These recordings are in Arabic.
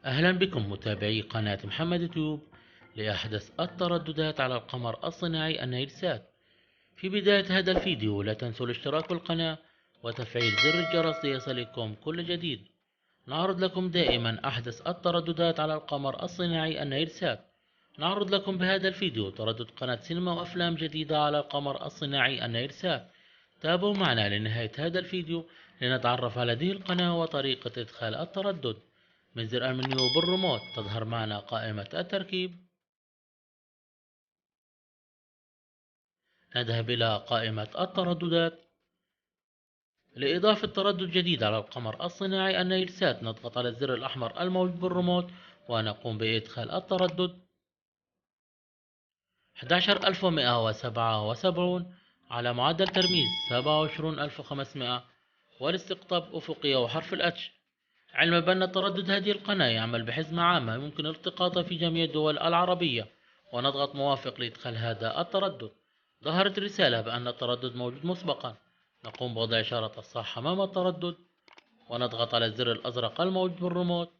أهلا بكم متابعي قناة محمد تيوب لأحدث الترددات على القمر الصناعي النيلسات. في بداية هذا الفيديو لا تنسوا الاشتراك بالقناة وتفعيل زر الجرس ليصلكم كل جديد. نعرض لكم دائما أحدث الترددات على القمر الصناعي النيلسات. نعرض لكم بهذا الفيديو تردد قناة سينما وأفلام جديدة على القمر الصناعي النيلسات. تابعوا معنا لنهاية هذا الفيديو لنتعرف على هذه القناة وطريقة إدخال التردد. من زر المنيو بالريموت تظهر معنا قائمة التركيب. نذهب إلى قائمة الترددات. لإضافة تردد جديد على القمر الصناعي النيلسات نضغط على الزر الأحمر الموجود بالريموت ونقوم بإدخال التردد 11177 على معدل ترميز 27500 والاستقطاب أفقي وحرف الاتش. علما بأن تردد هذه القناة يعمل بحزمة عامة يمكن التقاطها في جميع الدول العربية، ونضغط موافق لإدخال هذا التردد. ظهرت رسالة بأن التردد موجود مسبقا. نقوم بوضع إشارة الصح أمام التردد ونضغط على الزر الأزرق الموجود بالريموت.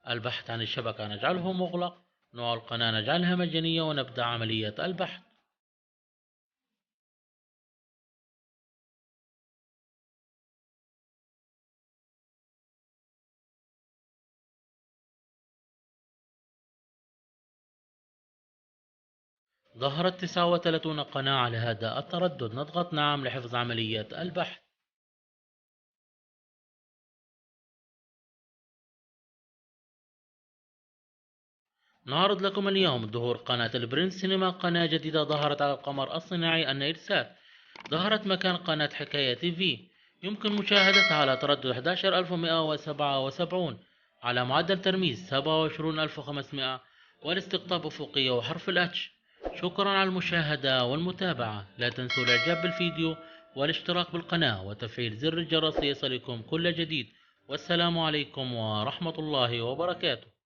البحث عن الشبكة نجعله مغلق. نوع القناة نجعلها مجانية ونبدأ عملية البحث. ظهرت 39 قناة على هذا التردد. نضغط نعم لحفظ عملية البحث. نعرض لكم اليوم ظهور قناة البرنس سينما، قناة جديدة ظهرت على القمر الصناعي النيلسات. ظهرت مكان قناة حكاية تي في. يمكن مشاهدتها على تردد 11177 على معدل ترميز 27500 والاستقطاب أفقي وحرف الاتش. شكرا على المشاهدة والمتابعة. لا تنسوا الإعجاب بالفيديو والاشتراك بالقناة وتفعيل زر الجرس ليصلكم كل جديد. والسلام عليكم ورحمة الله وبركاته.